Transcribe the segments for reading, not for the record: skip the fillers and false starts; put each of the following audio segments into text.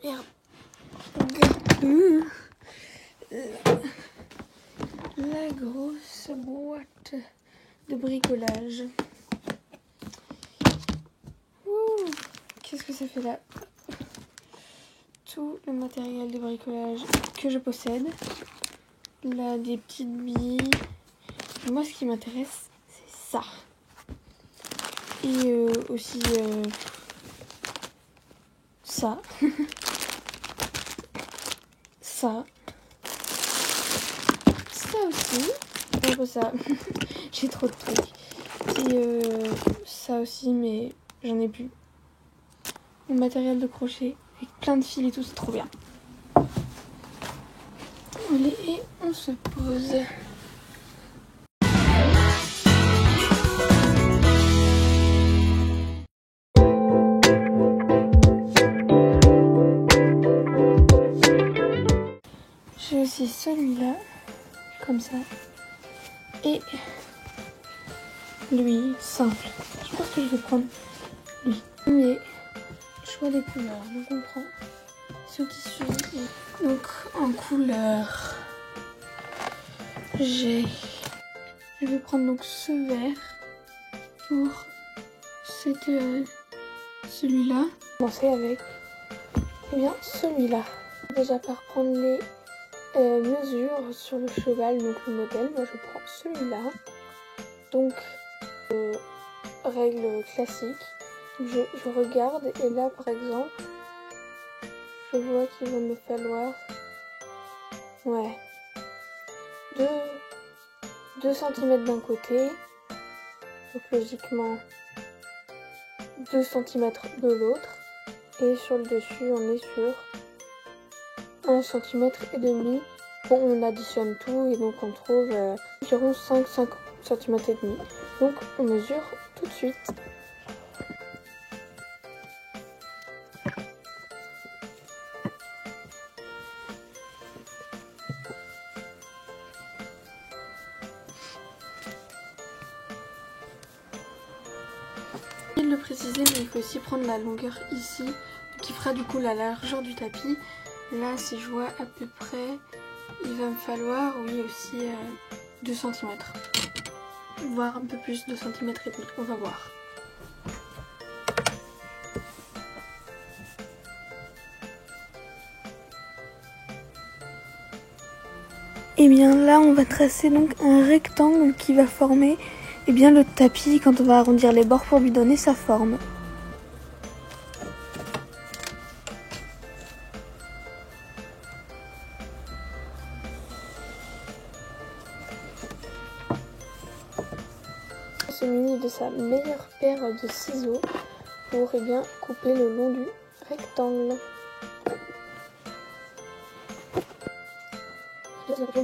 Merde. Regarde. La grosse boîte de bricolage. Qu'est-ce que ça fait là? Tout le matériel de bricolage que je possède. Là, des petites billes. Moi, ce qui m'intéresse, c'est ça. Et aussi ça. Ça. Ça aussi. Un peu ça. J'ai trop de trucs. Et ça aussi, mais j'en ai plus. Mon matériel de crochet avec plein de fils et tout, c'est trop bien. Allez, et on se pose. J'ai aussi celui-là, comme ça. Et lui, simple. Je pense que je vais prendre lui. Mais choix des couleurs, donc on prend ce qui suit. Donc en couleur, je vais prendre donc ce vert pour celui-là. Commencer avec bien celui-là. Déjà par prendre les mesures sur le cheval, donc le modèle, moi je prends celui-là. Donc règle classique, je regarde et là par exemple je vois qu'il va me falloir 2 cm d'un côté, donc logiquement 2 cm de l'autre, et sur le dessus on est sur 1,5 cm. Bon, on additionne tout et donc on trouve environ 5 cm et demi. Donc on mesure tout de suite. Il le préciser, mais il faut aussi prendre la longueur ici, qui fera du coup la largeur du tapis. Là, si je vois à peu près, il va me falloir, oui, aussi 2 cm. Voire un peu plus, 2 cm et demi, on va voir. Et bien là, on va tracer donc un rectangle qui va former le tapis quand on va arrondir les bords pour lui donner sa forme. On se munit de sa meilleure paire de ciseaux pour couper le long du rectangle.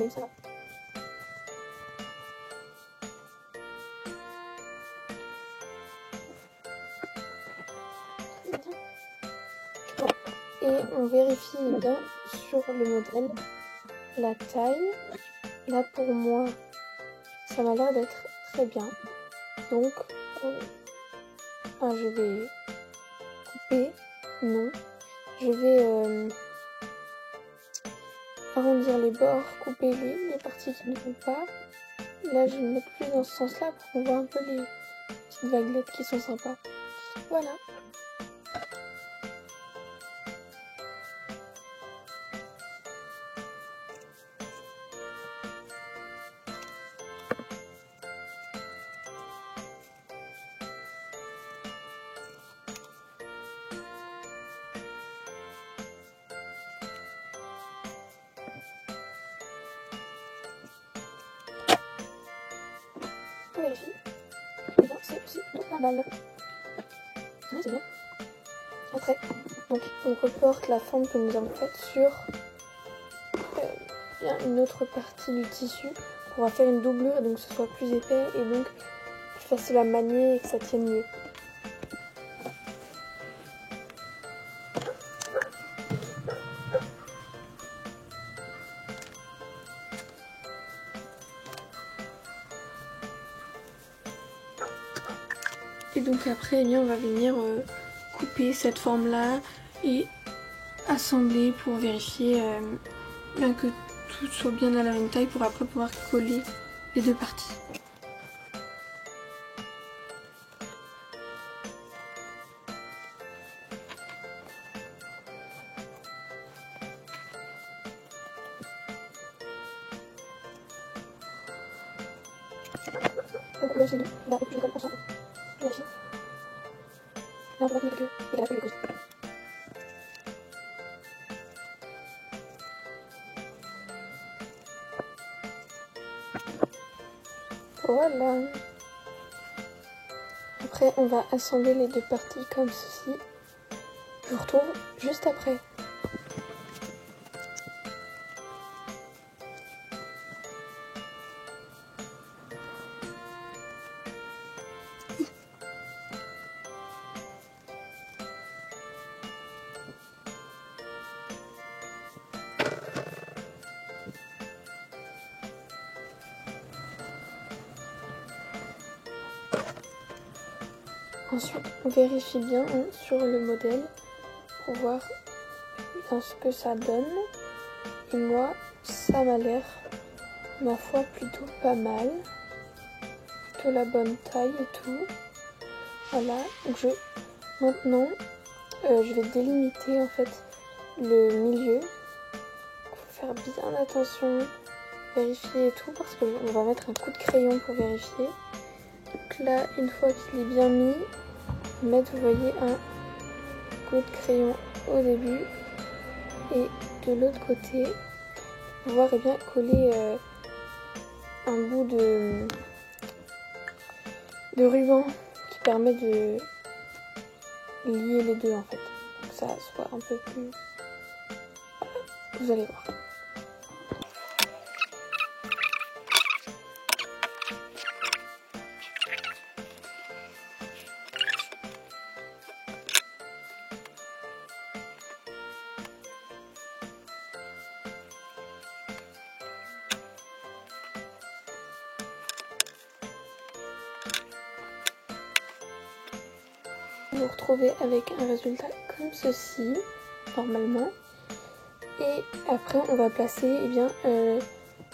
Ça va. Et on vérifie bien sur le modèle la taille. Là pour moi, ça m'a l'air d'être très bien. Donc, je vais couper, non. Je vais arrondir les bords, couper les parties qui ne vont pas. Là, je vais me mettre plus dans ce sens-là pour qu'on voit un peu les petites vaguelettes qui sont sympas. Voilà. On vérifie. Et bien, c'est aussi pas mal. Ouais, c'est bien. Après, donc, on reporte la forme que nous avons faite sur une autre partie du tissu. On va faire une doublure et donc que ce soit plus épais et donc plus facile à manier et que ça tienne mieux. Et donc après, on va venir couper cette forme-là et assembler pour vérifier bien que tout soit bien à la même taille pour après pouvoir coller les deux parties. Donc là j'ai mis la plus grande ensemble. Vérifier. Là on va finir que la feuille est cosy. Voilà. Après on va assembler les deux parties comme ceci. Je vous retrouve juste après. Ensuite, on vérifie bien sur le modèle pour voir ce que ça donne. Et moi, ça m'a l'air, ma foi, plutôt pas mal. Plutôt la bonne taille et tout. Voilà, donc maintenant, je vais délimiter en fait le milieu. Il faut faire bien attention, vérifier et tout, parce qu'on va mettre un coup de crayon pour vérifier. Donc là, une fois qu'il est bien mis, mettre, vous voyez, un coup de crayon au début et de l'autre côté, pouvoir bien coller un bout de ruban qui permet de lier les deux en fait, pour que ça soit un peu plus... Voilà, vous allez voir. Vous vous retrouvez avec un résultat comme ceci, normalement. Et après, on va placer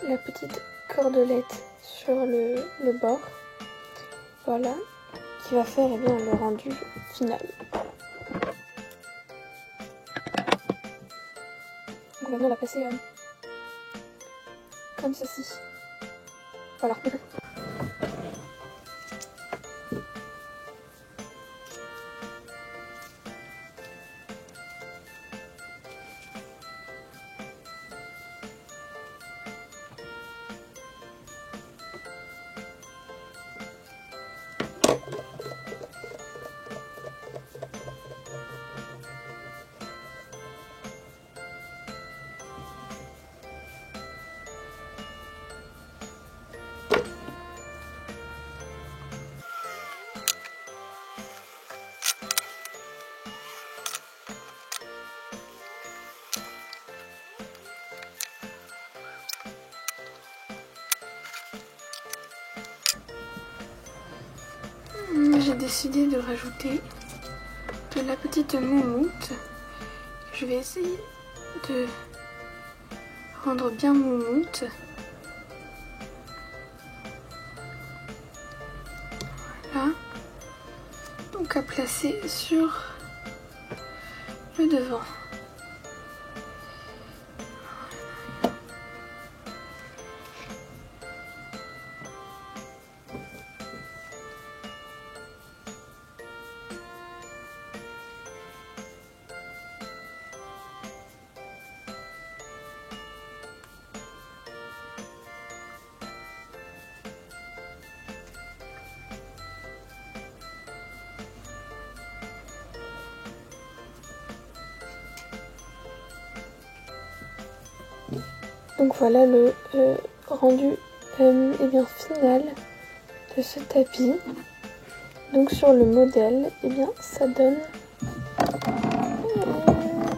la petite cordelette sur le bord. Voilà, qui va faire le rendu final. Donc maintenant, on va placer comme ceci. Voilà. J'ai décidé de rajouter de la petite moumoute. Je vais essayer de rendre bien moumoute. Voilà. Donc à placer sur le devant. Donc voilà le rendu final de ce tapis. Donc sur le modèle, ça donne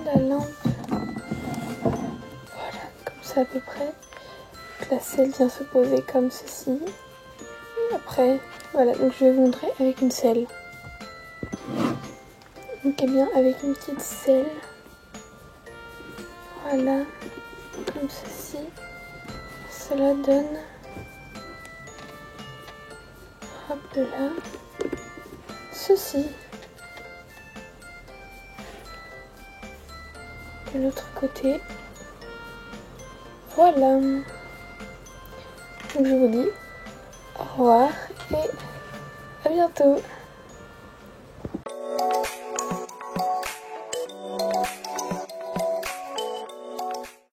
la lampe. Voilà, comme ça à peu près. Donc la selle vient se poser comme ceci. Après, voilà, donc je vais vous montrer avec une selle. Donc avec une petite selle, Voilà, comme ceci. Cela donne, hop de là, ceci. De l'autre côté. Voilà. Donc je vous dis au revoir et à bientôt.